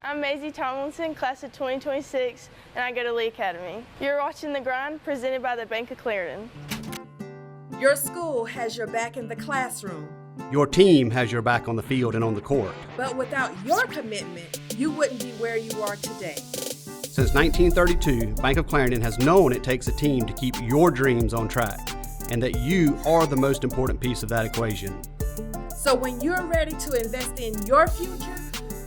I'm Mazie Tomlinson, class of 2026, and I go to Lee Academy. You're watching The Grind, presented by the Bank of Clarendon. Your school has your back in the classroom. Your team has your back on the field and on the court. But without your commitment, you wouldn't be where you are today. Since 1932, Bank of Clarendon has known it takes a team to keep your dreams on track, and that you are the most important piece of that equation. So when you're ready to invest in your future,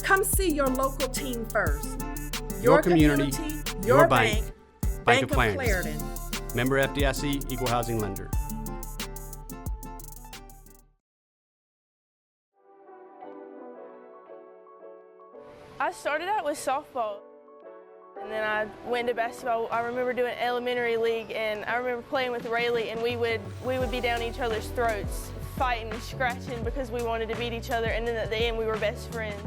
come see your local team first. Your community, your bank, Bank of Clarendon. Clarendon. Member FDIC, Equal Housing Lender. I started out with softball, and then I went to basketball. I remember doing elementary league, and I remember playing with Rayleigh, and we would be down each other's throats, fighting and scratching because we wanted to beat each other, and then at the end we were best friends.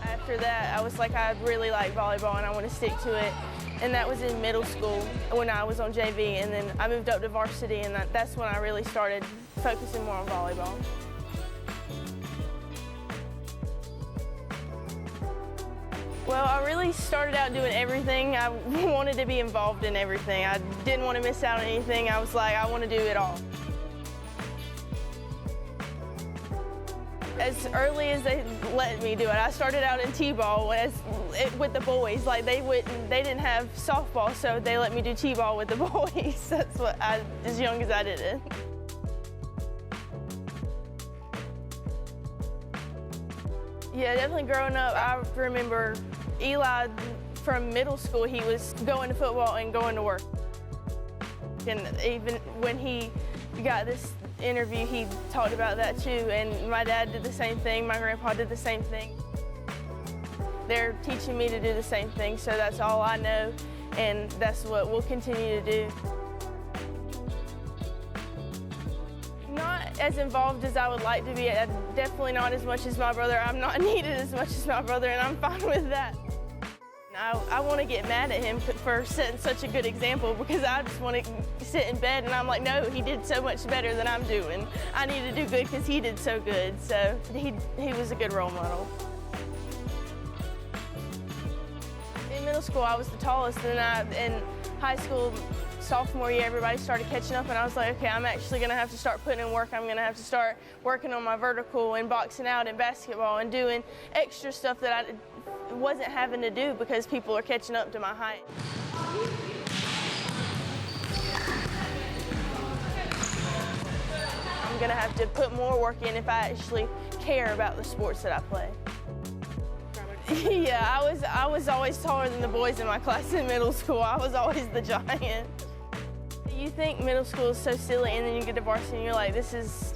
After that, I was like, I really like volleyball and I want to stick to it. And that was in middle school when I was on JV, and then I moved up to varsity, and that's when I really started focusing more on volleyball. Well, I really started out doing everything. I wanted to be involved in everything. I didn't want to miss out on anything. I was like, I want to do it all. As early as they let me do it, I started out in T-ball with the boys. Like they didn't have softball, so they let me do T-ball with the boys. That's what as young as I did it. Yeah, definitely growing up, I remember Eli from middle school, he was going to football and going to work. And even when he got this interview, he talked about that too, and my dad did the same thing, my grandpa did the same thing. They're teaching me to do the same thing, so that's all I know, and that's what we'll continue to do. Not as involved as I would like to be, definitely not as much as my brother. I'm not needed as much as my brother, and I'm fine with that. I want to get mad at him for setting such a good example, because I just want to sit in bed and I'm like, no, he did so much better than I'm doing. I need to do good because he did so good. So he was a good role model. In middle school, I was the tallest, and in high school, sophomore year, everybody started catching up, and I was like, okay, I'm actually going to have to start putting in work. I'm going to have to start working on my vertical and boxing out in basketball and doing extra stuff that I wasn't having to do because people are catching up to my height. I'm going to have to put more work in if I actually care about the sports that I play. Yeah, I was always taller than the boys in my class in middle school. I was always the giant. You think middle school is so silly, and then you get to varsity and you're like, this is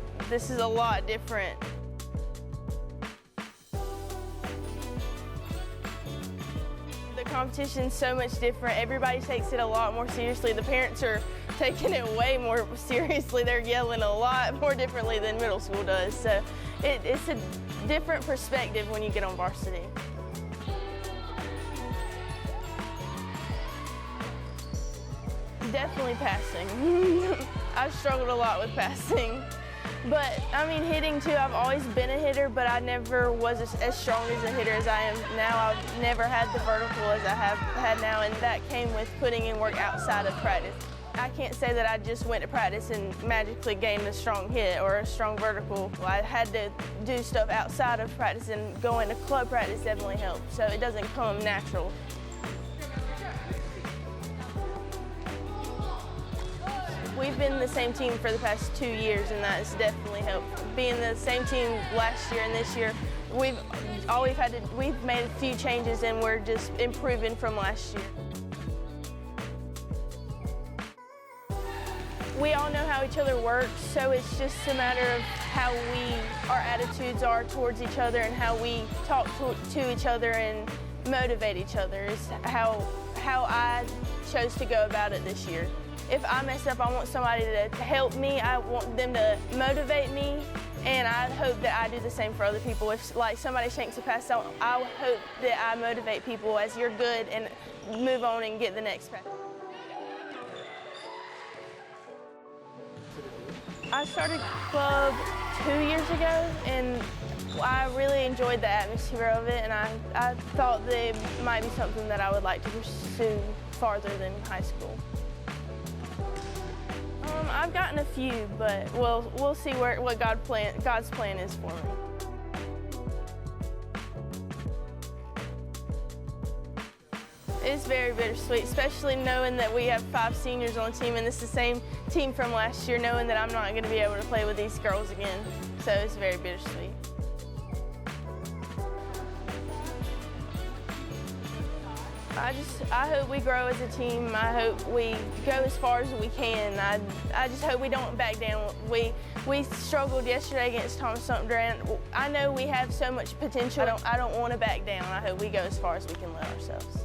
a lot different. The competition's so much different. Everybody takes it a lot more seriously. The parents are taking it way more seriously. They're yelling a lot more differently than middle school does. So it's a different perspective when you get on varsity. Definitely passing. I've struggled a lot with passing. But, I mean, hitting too, I've always been a hitter, but I never was as strong as a hitter as I am now. I've never had the vertical as I have had now, and that came with putting in work outside of practice. I can't say that I just went to practice and magically gained a strong hit or a strong vertical. I had to do stuff outside of practice, and going to club practice definitely helped, so it doesn't come natural. We've been the same team for the past 2 years, and that's definitely helped. Being the same team last year and this year, we've made a few changes, and we're just improving from last year. We all know how each other works, so it's just a matter of how our attitudes are towards each other and how we talk to each other and motivate each other is how I chose to go about it this year. If I mess up, I want somebody to help me. I want them to motivate me, and I hope that I do the same for other people. If like somebody shanks a pass, I hope that I motivate people as you're good and move on and get the next pass. I started club 2 years ago, and I really enjoyed the atmosphere of it, and I thought that it might be something that I would like to pursue farther than high school. I've gotten a few, but we'll see what God's plan is for me. It's very bittersweet, especially knowing that we have 5 seniors on the team, and this is the same team from last year, knowing that I'm not going to be able to play with these girls again. So it's very bittersweet. I hope we grow as a team. I hope we go as far as we can. I just hope we don't back down. We struggled yesterday against Sumter, and I know we have so much potential. I don't want to back down. I hope we go as far as we can let ourselves.